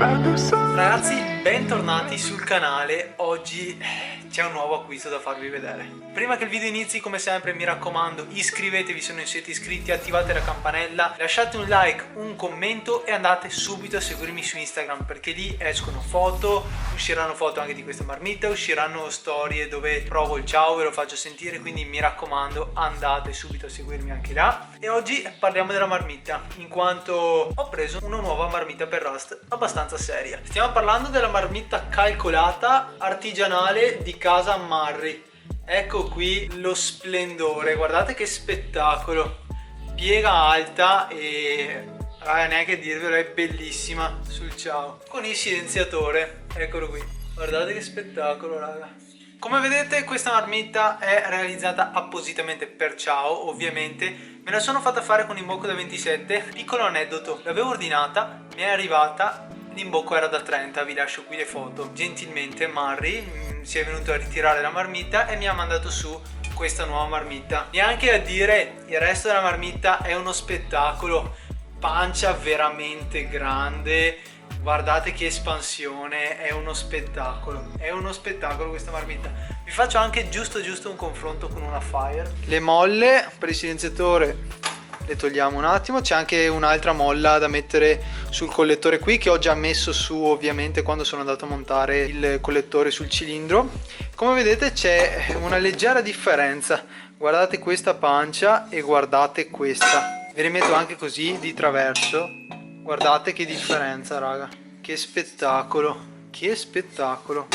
Ragazzi, bentornati sul canale. Oggi c'è un nuovo acquisto da farvi vedere. Prima che il video inizi, come sempre, mi raccomando, iscrivetevi se non siete iscritti, attivate la campanella, lasciate un like, un commento e andate subito a seguirmi su Instagram, perché lì escono foto, usciranno foto anche di questa marmitta, usciranno storie dove provo il ciao, ve lo faccio sentire, quindi mi raccomando, andate subito a seguirmi anche là. E oggi parliamo della marmitta, in quanto ho preso una nuova marmitta per Rust abbastanza seria. Stiamo parlando della marmitta calcolata artigianale di casa Marri. Ecco qui lo splendore, guardate che spettacolo, piega alta e raga, neanche dirvelo, è bellissima sul ciao, con il silenziatore, eccolo qui, guardate che spettacolo raga. Come vedete questa marmitta è realizzata appositamente per ciao, ovviamente me la sono fatta fare con imbocco da 27, piccolo aneddoto, l'avevo ordinata, mi è arrivata, l'imbocco era da 30, vi lascio qui le foto. Gentilmente Marri si è venuto a ritirare la marmitta e mi ha mandato su questa nuova marmitta. Neanche a dire, il resto della marmitta è uno spettacolo, pancia veramente grande, guardate che espansione, è uno spettacolo questa marmitta. Vi faccio anche giusto un confronto con una Fire. Le molle per il silenziatore le togliamo un attimo, c'è anche un'altra molla da mettere sul collettore qui che ho già messo su ovviamente quando sono andato a montare il collettore sul cilindro. Come vedete c'è una leggera differenza, guardate questa pancia e guardate questa, vi rimetto anche così di traverso, guardate che differenza raga, che spettacolo, che spettacolo.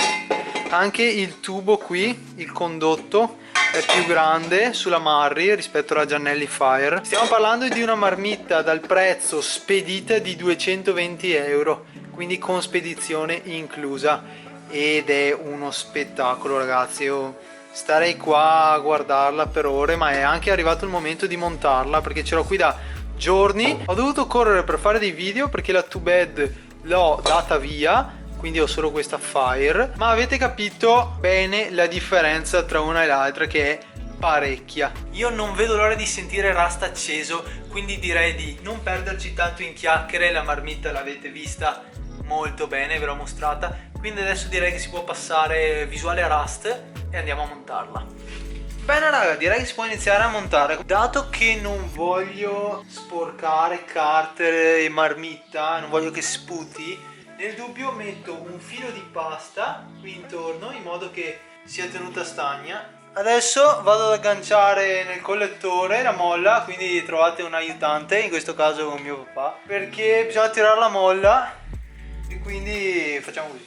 Anche il tubo qui, il condotto è più grande sulla Marri rispetto alla Giannelli Fire. Stiamo parlando di una marmitta dal prezzo spedita di 220 euro, quindi con spedizione inclusa, ed è uno spettacolo ragazzi. Io starei qua a guardarla per ore, ma è anche arrivato il momento di montarla perché ce l'ho qui da giorni. Ho dovuto correre per fare dei video perché la 2bed l'ho data via, quindi ho solo questa Fire, ma avete capito bene la differenza tra una e l'altra, che è parecchia. Io non vedo l'ora di sentire Rust acceso, quindi direi di non perderci tanto in chiacchiere. La marmitta l'avete vista molto bene, ve l'ho mostrata, quindi adesso direi che si può passare visuale a Rust e andiamo a montarla. Bene raga, direi che si può iniziare a montare. Dato che non voglio sporcare carter e marmitta, non voglio che sputi, nel dubbio metto un filo di pasta qui intorno in modo che sia tenuta stagna. Adesso vado ad agganciare nel collettore la molla, quindi trovate un aiutante, in questo caso con mio papà, perché bisogna tirare la molla e quindi facciamo così.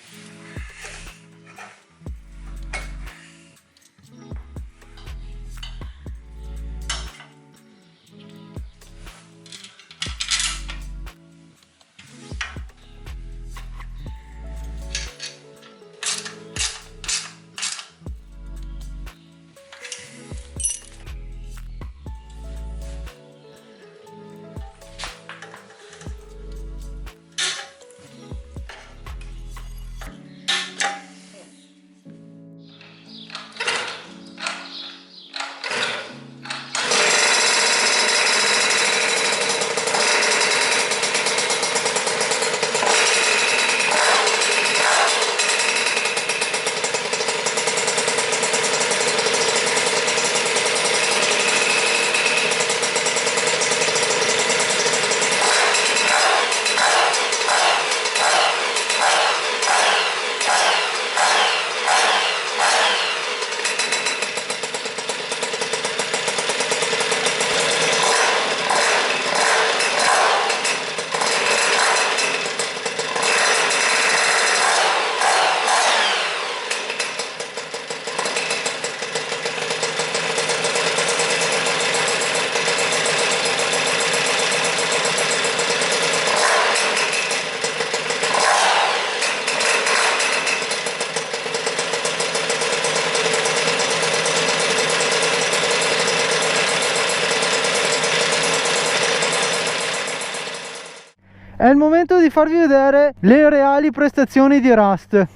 È il momento di farvi vedere le reali prestazioni di Rust.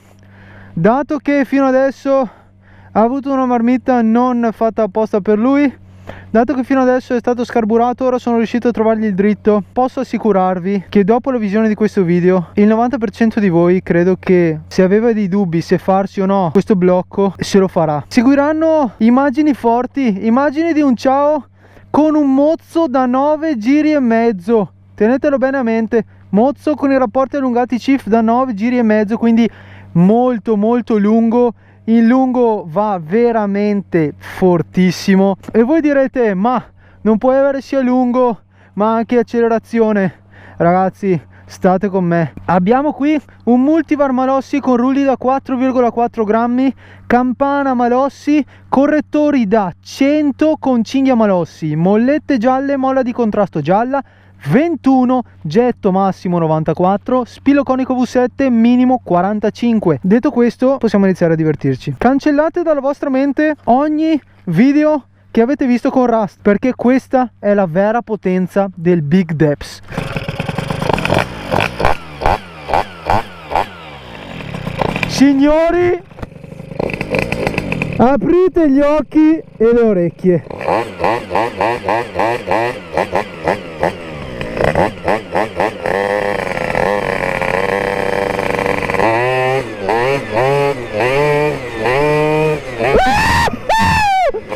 Dato che fino adesso ha avuto una marmitta non fatta apposta per lui, dato che fino adesso è stato scarburato, ora sono riuscito a trovargli il dritto. Posso assicurarvi che dopo la visione di questo video il 90% di voi credo che se aveva dei dubbi se farsi o no questo blocco se lo farà. Seguiranno immagini forti, immagini di un ciao con un mozzo da 9 giri e mezzo. Tenetelo bene a mente, mozzo con i rapporti allungati CIF da 9 giri e mezzo, quindi molto molto lungo. Il lungo va veramente fortissimo e voi direte ma non puoi avere sia lungo ma anche accelerazione. Ragazzi, state con me. Abbiamo qui un multivar Malossi con rulli da 4,4 grammi, campana Malossi, correttori da 100 con cinghia Malossi, mollette gialle, molla di contrasto gialla 21, getto massimo 94, spillo conico V7 minimo 45. Detto questo, possiamo iniziare a divertirci. Cancellate dalla vostra mente ogni video che avete visto con Rust, perché questa è la vera potenza del Big Depths. Signori, aprite gli occhi e le orecchie.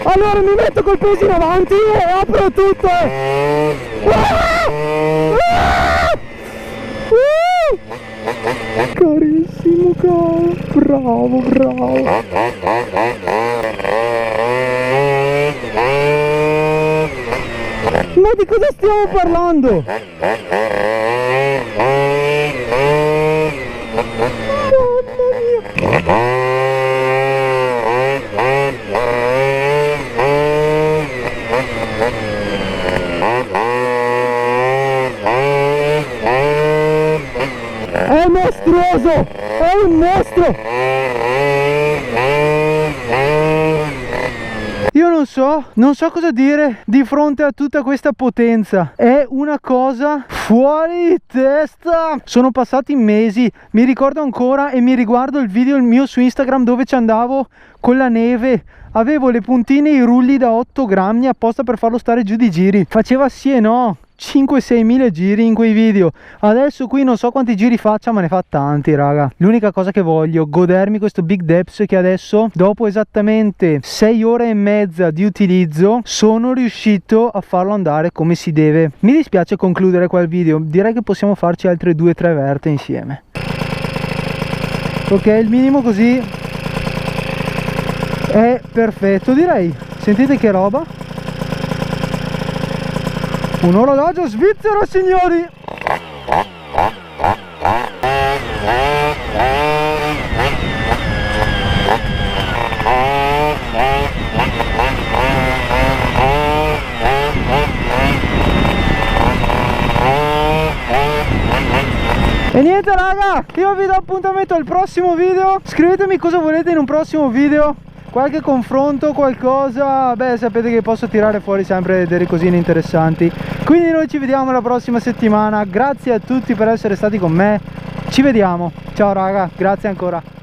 Allora mi metto col peso in avanti e apro tutto. Carissimo, caro. Bravo, bravo. Ma di cosa stiamo parlando? È mostruoso! È un mostro! Io non so cosa dire di fronte a tutta questa potenza. È una cosa fuori di testa. Sono passati mesi, mi ricordo ancora e mi riguardo il video mio su Instagram dove ci andavo con la neve. Avevo le puntine e i rulli da 8 grammi apposta per farlo stare giù di giri. Faceva sì e no 5-6 mila giri in quei video. Adesso qui non so quanti giri faccia, ma ne fa tanti, raga. L'unica cosa che voglio è godermi questo Big Depths, che adesso, dopo esattamente 6 ore e mezza di utilizzo, sono riuscito a farlo andare come si deve. Mi dispiace concludere qua il video, direi che possiamo farci altre 2-3 verte insieme. Ok, il minimo così è perfetto, direi. Sentite che roba. Un orologio svizzero, signori! E niente, raga, io vi do appuntamento al prossimo video. Scrivetemi cosa volete in un prossimo video. Qualche confronto, qualcosa. Beh, sapete che posso tirare fuori sempre delle cosine interessanti. Quindi noi ci vediamo la prossima settimana. Grazie a tutti per essere stati con me. Ci vediamo. Ciao raga, grazie ancora.